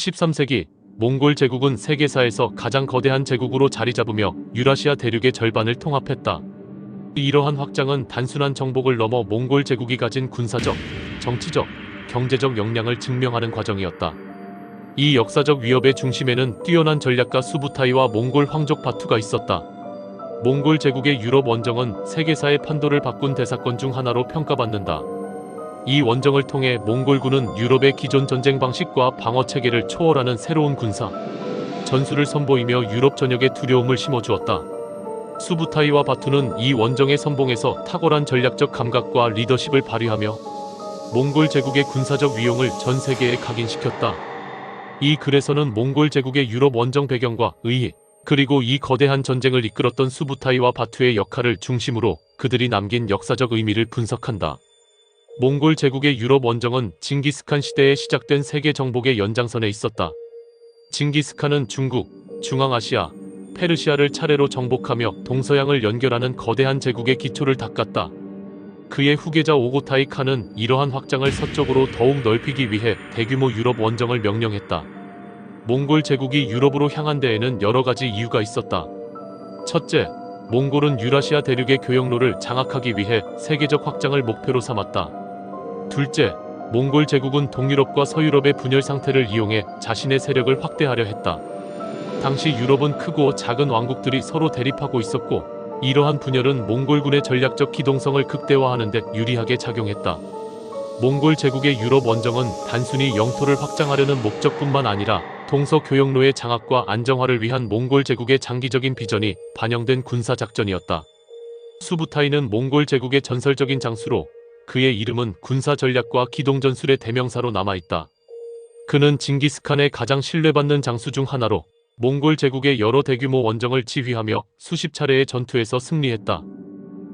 13세기 몽골 제국은 세계사에서 가장 거대한 제국으로 자리잡으며 유라시아 대륙의 절반을 통합했다. 이러한 확장은 단순한 정복을 넘어 몽골 제국이 가진 군사적, 정치적, 경제적 역량을 증명하는 과정이었다. 이 역사적 위협의 중심에는 뛰어난 전략가 수부타이와 몽골 황족 바투가 있었다. 몽골 제국의 유럽 원정은 세계사의 판도를 바꾼 대사건 중 하나로 평가받는다. 이 원정을 통해 몽골군은 유럽의 기존 전쟁 방식과 방어 체계를 초월하는 새로운 군사 전술을 선보이며 유럽 전역에 두려움을 심어주었다. 수부타이와 바투는 이 원정의 선봉에서 탁월한 전략적 감각과 리더십을 발휘하며 몽골 제국의 군사적 위용을 전 세계에 각인시켰다. 이 글에서는 몽골 제국의 유럽 원정 배경과 의의, 그리고 이 거대한 전쟁을 이끌었던 수부타이와 바투의 역할을 중심으로 그들이 남긴 역사적 의미를 분석한다. 몽골 제국의 유럽 원정은 징기스칸 시대에 시작된 세계 정복의 연장선에 있었다. 징기스칸은 중국, 중앙아시아, 페르시아를 차례로 정복하며 동서양을 연결하는 거대한 제국의 기초를 닦았다. 그의 후계자 오고타이 칸은 이러한 확장을 서쪽으로 더욱 넓히기 위해 대규모 유럽 원정을 명령했다. 몽골 제국이 유럽으로 향한 데에는 여러 가지 이유가 있었다. 첫째, 몽골은 유라시아 대륙의 교역로를 장악하기 위해 세계적 확장을 목표로 삼았다. 둘째, 몽골 제국은 동유럽과 서유럽의 분열 상태를 이용해 자신의 세력을 확대하려 했다. 당시 유럽은 크고 작은 왕국들이 서로 대립하고 있었고, 이러한 분열은 몽골군의 전략적 기동성을 극대화하는 데 유리하게 작용했다. 몽골 제국의 유럽 원정은 단순히 영토를 확장하려는 목적뿐만 아니라 동서 교역로의 장악과 안정화를 위한 몽골 제국의 장기적인 비전이 반영된 군사작전이었다. 수부타이는 몽골 제국의 전설적인 장수로 그의 이름은 군사 전략과 기동 전술의 대명사로 남아있다. 그는 징기스칸의 가장 신뢰받는 장수 중 하나로 몽골 제국의 여러 대규모 원정을 지휘하며 수십 차례의 전투에서 승리했다.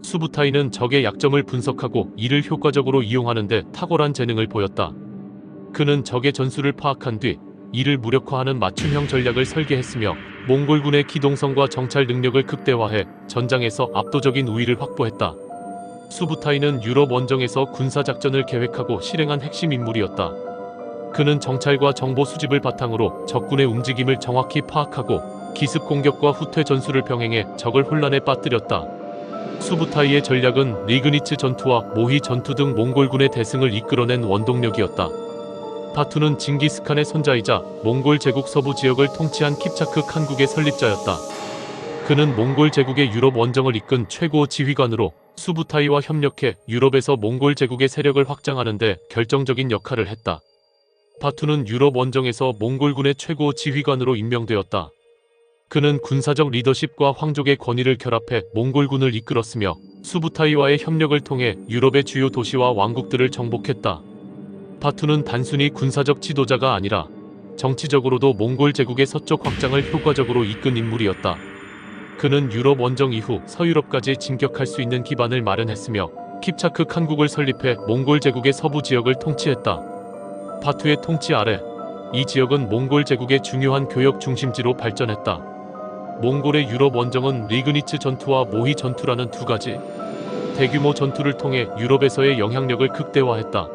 수부타이는 적의 약점을 분석하고 이를 효과적으로 이용하는 데 탁월한 재능을 보였다. 그는 적의 전술을 파악한 뒤 이를 무력화하는 맞춤형 전략을 설계했으며 몽골군의 기동성과 정찰 능력을 극대화해 전장에서 압도적인 우위를 확보했다. 수부타이는 유럽 원정에서 군사작전을 계획하고 실행한 핵심 인물이었다. 그는 정찰과 정보 수집을 바탕으로 적군의 움직임을 정확히 파악하고 기습 공격과 후퇴 전술을 병행해 적을 혼란에 빠뜨렸다. 수부타이의 전략은 리그니츠 전투와 모히 전투 등 몽골군의 대승을 이끌어낸 원동력이었다. 바투는 징기스칸의 손자이자 몽골 제국 서부 지역을 통치한 킵차크 칸국의 설립자였다. 그는 몽골 제국의 유럽 원정을 이끈 최고 지휘관으로 수부타이와 협력해 유럽에서 몽골 제국의 세력을 확장하는 데 결정적인 역할을 했다. 바투는 유럽 원정에서 몽골군의 최고 지휘관으로 임명되었다. 그는 군사적 리더십과 황족의 권위를 결합해 몽골군을 이끌었으며 수부타이와의 협력을 통해 유럽의 주요 도시와 왕국들을 정복했다. 바투는 단순히 군사적 지도자가 아니라 정치적으로도 몽골 제국의 서쪽 확장을 효과적으로 이끈 인물이었다. 그는 유럽 원정 이후 서유럽까지 진격할 수 있는 기반을 마련했으며 킵차크 칸국을 설립해 몽골 제국의 서부 지역을 통치했다. 바투의 통치 아래 이 지역은 몽골 제국의 중요한 교역 중심지로 발전했다. 몽골의 유럽 원정은 리그니츠 전투와 모히 전투라는 두 가지 대규모 전투를 통해 유럽에서의 영향력을 극대화했다.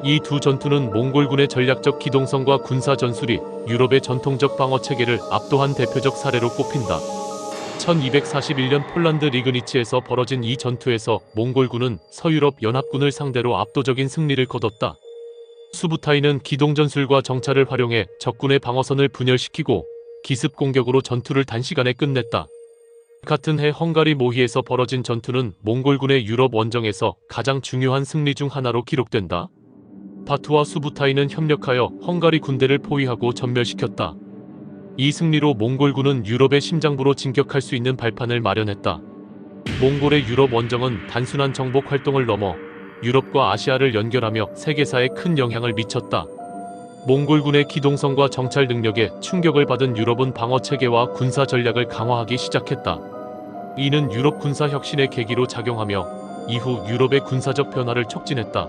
이 두 전투는 몽골군의 전략적 기동성과 군사 전술이 유럽의 전통적 방어 체계를 압도한 대표적 사례로 꼽힌다. 1241년 폴란드 리그니츠에서 벌어진 이 전투에서 몽골군은 서유럽 연합군을 상대로 압도적인 승리를 거뒀다. 수부타이는 기동전술과 정찰을 활용해 적군의 방어선을 분열시키고 기습 공격으로 전투를 단시간에 끝냈다. 같은 해 헝가리 모히에서 벌어진 전투는 몽골군의 유럽 원정에서 가장 중요한 승리 중 하나로 기록된다. 바투와 수부타이는 협력하여 헝가리 군대를 포위하고 전멸시켰다. 이 승리로 몽골군은 유럽의 심장부로 진격할 수 있는 발판을 마련했다. 몽골의 유럽 원정은 단순한 정복 활동을 넘어 유럽과 아시아를 연결하며 세계사에 큰 영향을 미쳤다. 몽골군의 기동성과 정찰 능력에 충격을 받은 유럽은 방어체계와 군사 전략을 강화하기 시작했다. 이는 유럽 군사 혁신의 계기로 작용하며 이후 유럽의 군사적 변화를 촉진했다.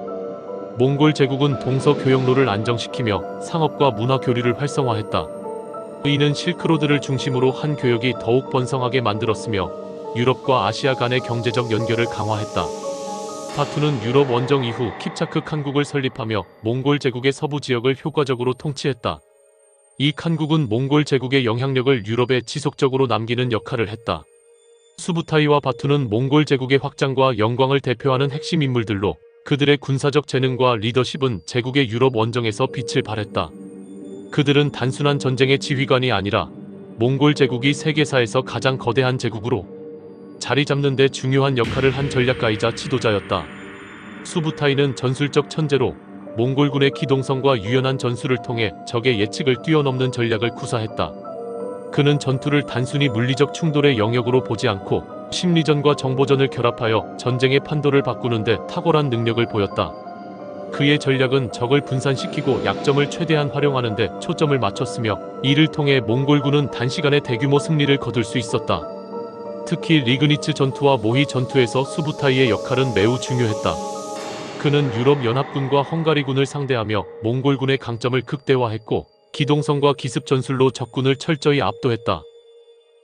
몽골 제국은 동서 교역로를 안정시키며 상업과 문화 교류를 활성화했다. 이는 실크로드를 중심으로 한 교역이 더욱 번성하게 만들었으며 유럽과 아시아 간의 경제적 연결을 강화했다. 바투는 유럽 원정 이후 킵차크 칸국을 설립하며 몽골 제국의 서부 지역을 효과적으로 통치했다. 이 칸국은 몽골 제국의 영향력을 유럽에 지속적으로 남기는 역할을 했다. 수부타이와 바투는 몽골 제국의 확장과 영광을 대표하는 핵심 인물들로 그들의 군사적 재능과 리더십은 제국의 유럽 원정에서 빛을 발했다. 그들은 단순한 전쟁의 지휘관이 아니라 몽골 제국이 세계사에서 가장 거대한 제국으로 자리 잡는 데 중요한 역할을 한 전략가이자 지도자였다. 수부타이는 전술적 천재로 몽골군의 기동성과 유연한 전술을 통해 적의 예측을 뛰어넘는 전략을 구사했다. 그는 전투를 단순히 물리적 충돌의 영역으로 보지 않고 심리전과 정보전을 결합하여 전쟁의 판도를 바꾸는 데 탁월한 능력을 보였다. 그의 전략은 적을 분산시키고 약점을 최대한 활용하는 데 초점을 맞췄으며 이를 통해 몽골군은 단시간에 대규모 승리를 거둘 수 있었다. 특히 리그니츠 전투와 모히 전투에서 수부타이의 역할은 매우 중요했다. 그는 유럽 연합군과 헝가리군을 상대하며 몽골군의 강점을 극대화했고 기동성과 기습 전술로 적군을 철저히 압도했다.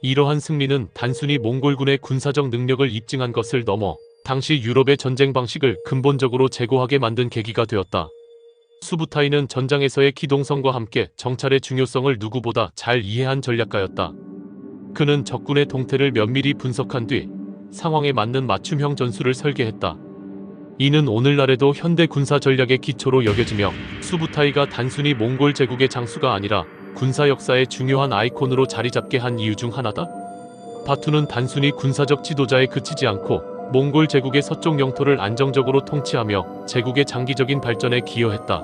이러한 승리는 단순히 몽골군의 군사적 능력을 입증한 것을 넘어 당시 유럽의 전쟁 방식을 근본적으로 재고하게 만든 계기가 되었다. 수부타이는 전장에서의 기동성과 함께 정찰의 중요성을 누구보다 잘 이해한 전략가였다. 그는 적군의 동태를 면밀히 분석한 뒤 상황에 맞는 맞춤형 전술을 설계했다. 이는 오늘날에도 현대 군사 전략의 기초로 여겨지며 수부타이가 단순히 몽골 제국의 장수가 아니라 군사 역사의 중요한 아이콘으로 자리 잡게 한 이유 중 하나다. 바투는 단순히 군사적 지도자에 그치지 않고 몽골 제국의 서쪽 영토를 안정적으로 통치하며 제국의 장기적인 발전에 기여했다.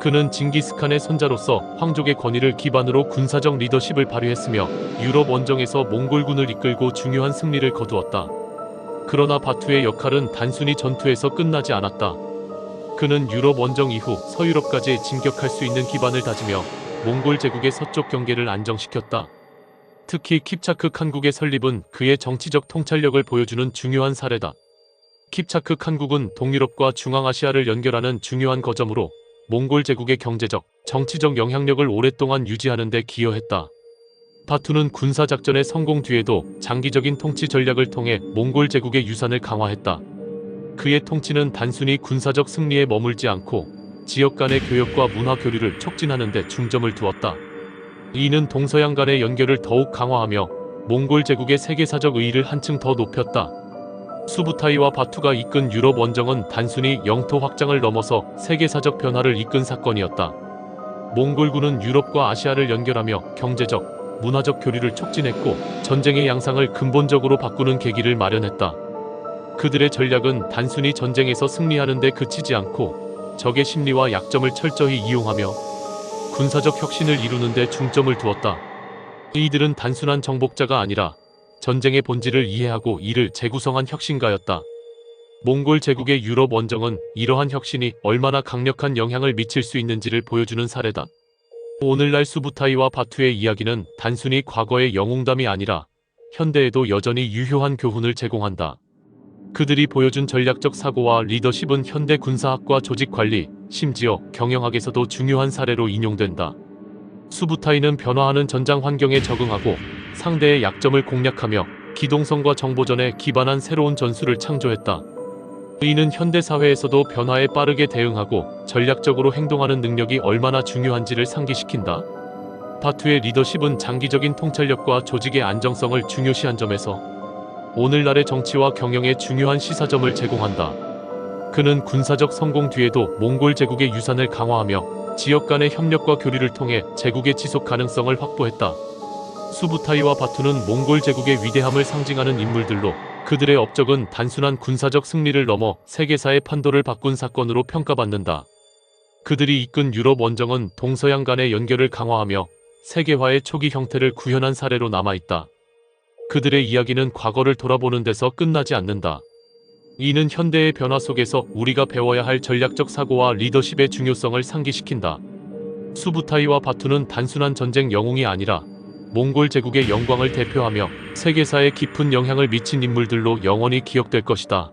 그는 징기스칸의 손자로서 황족의 권위를 기반으로 군사적 리더십을 발휘했으며 유럽 원정에서 몽골군을 이끌고 중요한 승리를 거두었다. 그러나 바투의 역할은 단순히 전투에서 끝나지 않았다. 그는 유럽 원정 이후 서유럽까지 진격할 수 있는 기반을 다지며 몽골 제국의 서쪽 경계를 안정시켰다. 특히 킵차크 칸국의 설립은 그의 정치적 통찰력을 보여주는 중요한 사례다. 킵차크 칸국은 동유럽과 중앙아시아를 연결하는 중요한 거점으로 몽골 제국의 경제적, 정치적 영향력을 오랫동안 유지하는 데 기여했다. 바투는 군사작전의 성공 뒤에도 장기적인 통치 전략을 통해 몽골 제국의 유산을 강화했다. 그의 통치는 단순히 군사적 승리에 머물지 않고 지역 간의 교역과 문화 교류를 촉진하는 데 중점을 두었다. 이는 동서양 간의 연결을 더욱 강화하며 몽골 제국의 세계사적 의의를 한층 더 높였다. 수부타이와 바투가 이끈 유럽 원정은 단순히 영토 확장을 넘어서 세계사적 변화를 이끈 사건이었다. 몽골군은 유럽과 아시아를 연결하며 경제적, 문화적 교류를 촉진했고 전쟁의 양상을 근본적으로 바꾸는 계기를 마련했다. 그들의 전략은 단순히 전쟁에서 승리하는 데 그치지 않고 적의 심리와 약점을 철저히 이용하며 군사적 혁신을 이루는 데 중점을 두었다. 이들은 단순한 정복자가 아니라 전쟁의 본질을 이해하고 이를 재구성한 혁신가였다. 몽골 제국의 유럽 원정은 이러한 혁신이 얼마나 강력한 영향을 미칠 수 있는지를 보여주는 사례다. 오늘날 수부타이와 바투의 이야기는 단순히 과거의 영웅담이 아니라 현대에도 여전히 유효한 교훈을 제공한다. 그들이 보여준 전략적 사고와 리더십은 현대 군사학과 조직관리, 심지어 경영학에서도 중요한 사례로 인용된다. 수부타이는 변화하는 전장 환경에 적응하고 상대의 약점을 공략하며 기동성과 정보전에 기반한 새로운 전술을 창조했다. 이는 현대사회에서도 변화에 빠르게 대응하고 전략적으로 행동하는 능력이 얼마나 중요한지를 상기시킨다. 바투의 리더십은 장기적인 통찰력과 조직의 안정성을 중요시한 점에서 오늘날의 정치와 경영에 중요한 시사점을 제공한다. 그는 군사적 성공 뒤에도 몽골 제국의 유산을 강화하며 지역 간의 협력과 교류를 통해 제국의 지속 가능성을 확보했다. 수부타이와 바투는 몽골 제국의 위대함을 상징하는 인물들로 그들의 업적은 단순한 군사적 승리를 넘어 세계사의 판도를 바꾼 사건으로 평가받는다. 그들이 이끈 유럽 원정은 동서양 간의 연결을 강화하며 세계화의 초기 형태를 구현한 사례로 남아있다. 그들의 이야기는 과거를 돌아보는 데서 끝나지 않는다. 이는 현대의 변화 속에서 우리가 배워야 할 전략적 사고와 리더십의 중요성을 상기시킨다. 수부타이와 바투는 단순한 전쟁 영웅이 아니라 몽골 제국의 영광을 대표하며 세계사에 깊은 영향을 미친 인물들로 영원히 기억될 것이다.